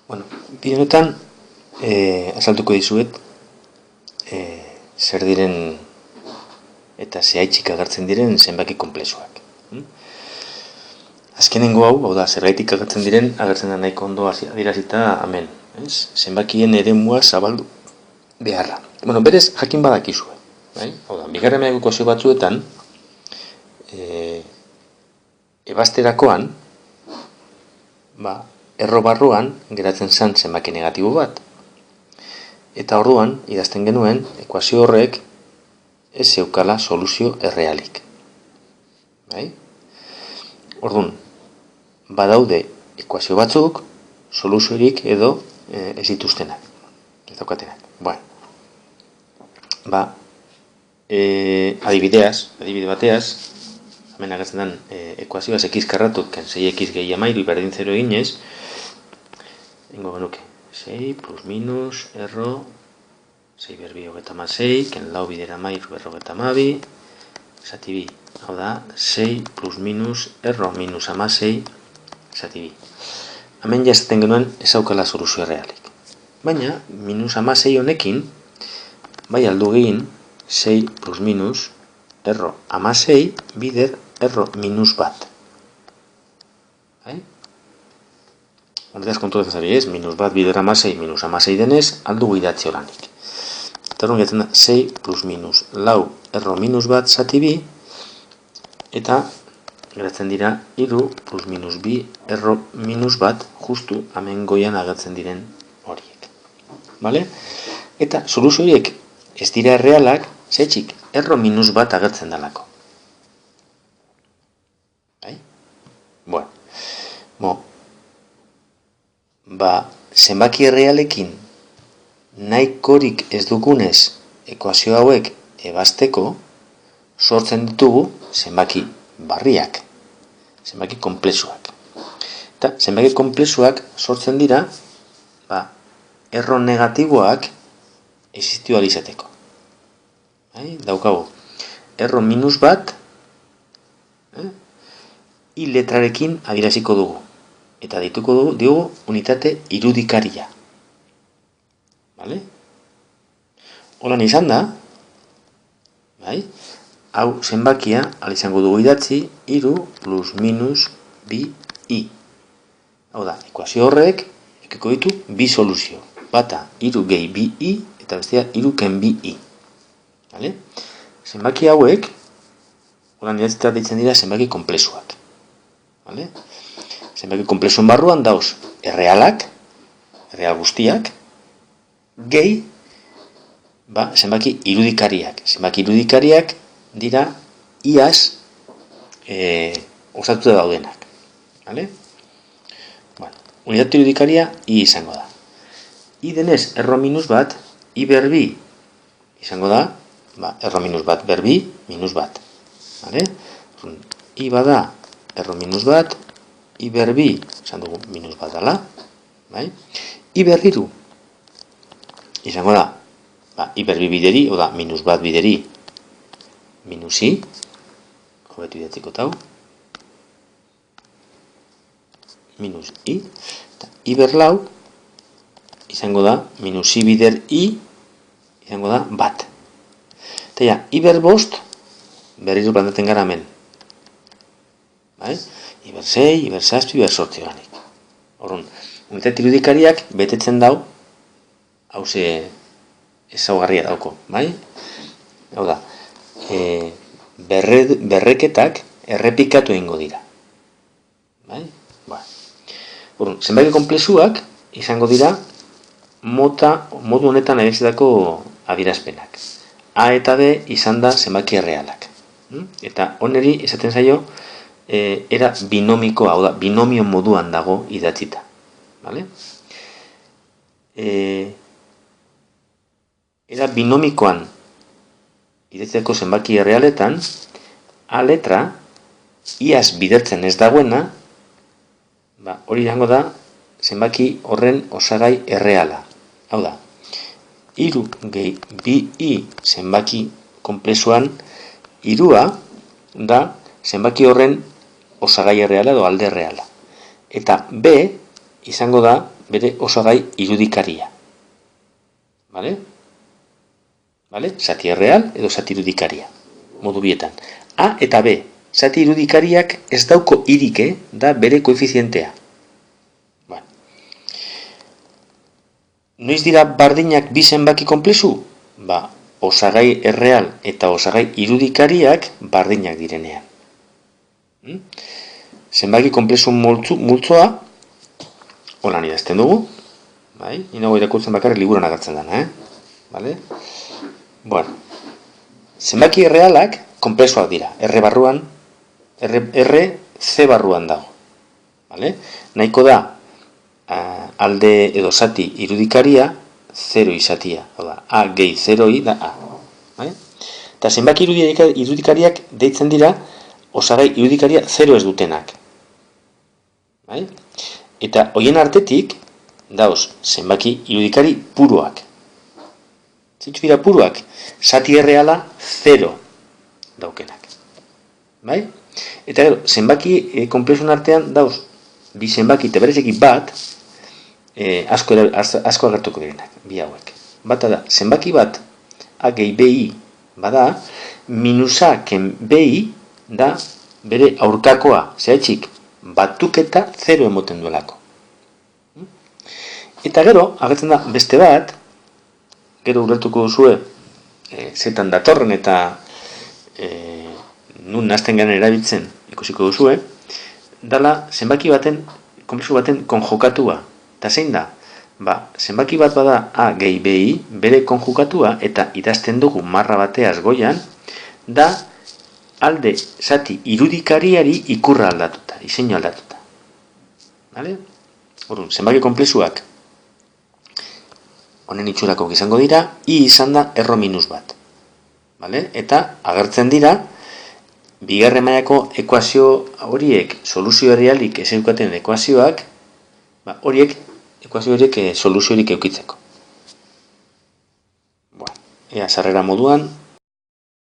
Bueno, bideo honetan azaltuko dizuet zer diren eta zehaitzik agertzen diren zenbaki konplexuak. Azkenengo hau da, zergaitik agertzen diren, agertzen da nahiko ondo adierazita hemen. Zenbakien eremua zabaldu beharra. Bueno, berez jakin badakizue. Hau da, bigarren mailako ekuazio batzuetan, ebasterakoan, erro barruan geratzen zen zenbaki negatibo bat. Eta orduan, idazten genuen, ekuazio horrek ez zeukala soluzio errealik. Orduan, badaude ekuazio batzuk, soluziorik edo ez dituztenak. Ez daukatenak. Adibide bateaz, hemen agertzen den ekuazioa x karratuk, ken 6x gehi amairu berdin 0 eginez, ingo genuke, 6 plus minus erro 6 berbi hogeita ma 6, ken lau bidera amairu berrogeita amabi, zati bi, hau da, 6 plus minus erro minus ama 6, zati bi. Hemen jazaten genuen ez aukala soluzio errealik. Baina, minus ama 6 honekin, bai aldu egin 6 plus minus erro ama 6 bider erro minus bat. Horretaz kontu dezari ez, minus bat bider ama 6 minus ama 6 denez, aldu idatzi oranik. Eta horren getzen da 6 plus minus lau erro minus bat zati bi, eta geratzen dira 3 plus minus bi erro minus bat justu hemen goian agertzen diren horiek. Eta soluzio horiek ez dira errealak, zehatzik erro minus bat agertzen dalako. Zenbaki errealekin nahikorik ez dugunez ekuazio hauek ebasteko, sortzen ditugu zenbaki barriak, zenbaki konplexuak. Eta zenbaki konplexuak sortzen dira erro negatiboak existitu alizateko. Daukagu, erro minus bat i letrarekin adieraziko dugu. Eta dituko dugu unitate irudikaria. Holan izan da, hau zenbakia izango dugu idatzi 3 plus minus bi i. Hau da, ekuazio horrek ekiko ditu bi soluzio. Bata 3 gehi bi i eta bestea 3 ken bi i. Zenbaki hauek, holan idatzita ditzen dira zenbaki konplexuak. Zenbaki konplexuen barruan dauz errealak, erreal guztiak, gehi zenbaki irudikariak. Zenbaki irudikariak dira iaz osatuta daudenak. Unitate irudikaria i izango da. I denez erro minus bat, i berbi izango da, erro minus bat berbi minus bat. I bada erro minus bat, i berbi, esan dugu, minus bat dala, i berriru, izango da, i berbi bideri, oda, minus bat bideri, minus i, hobetu idatziko tau, minus i, eta i berlau, izango da, minus i bider i, izango da, bat. Eta ja, i berbost, berriru plantaten gara hemen. Iber 6, iber 6, iber 8 ganik. Horren, unitate irudikariak betetzen dau, hauze ezaugarria dauko, Hau da, berreketak errepikatu egingo dira. Horren, zenbaki konplexuak izango dira modu honetan adierazitako adierazpenak. A eta B izan da zenbaki errealak. Eta oneri esaten zaio, era binomikoa, hau da, binomio moduan dago idatzita. Era binomikoan idatzitako zenbaki errealetan, A letra, iaz bidertzen ez dagoena, hori izango da zenbaki horren osagai erreala. Hau da, 3 gehi bi i zenbaki konplexuan, 3a da zenbaki horren osagai erreala edo alde erreala. Eta B izango da bere osagai irudikaria. Vale? Zati erreal edo zati irudikaria. Modu bietan. A eta B. Zati irudikariak ez dauko irike da bere koefizientea. Bueno. Noiz dira bardinak bi zenbaki konplexu? Osagai erreal eta osagai irudikariak bardinak direnean. Zenbaki konplexu multzoa holan idazten dugu. Inago irakurtzen bakarrik liburuan agertzen dena, Vale? Bueno. Zenbaki errealak konplexuak dira. R barruan, R C barruan dago. Vale? Nahiko da alde edo zati irudikaria 0 izatia. A gehi 0 i da A. Vale? Eta zenbaki irudikariak deitzen dira osagai irudikaria 0 ez dutenak. Vale? Eta hoien artetik dauz zenbaki irudikari puruak. Zintzu dira puruak? Zati erreala 0 daukenak. Bai? Eta gero, zenbaki konplexun artean dauz bi zenbaki eta berezeki bat asko agertuko direnak, bi hauek. Bata da, zenbaki bat A gehi BI bada, minusa ken BI da bere aurkakoa, zehatxik, batuketa 0 emoten duelako. Eta gero, agertzen da beste bat, gero ulertuko duzue, zetan datorren eta nun nazten garen erabiltzen ikusiko duzue, dala zenbaki baten, konplexu baten konjukatua. Eta zein da? Zenbaki bat bada A gehi BI, bere konjukatua, eta idazten dugu marra bateaz goian, da alde zati irudikariari ikurra aldatuta, diseinu aldatuta. Vale? Orduan, zenbaki konplexuak honen itxurako izango dira, I izan da erro minus bat. Vale? Eta agertzen dira, bigarren mailako ekuazio horiek, soluzio errealik ez eukaten ekuazioak, ekuazio horiek soluziorik eukitzeko. Ea sarrera moduan,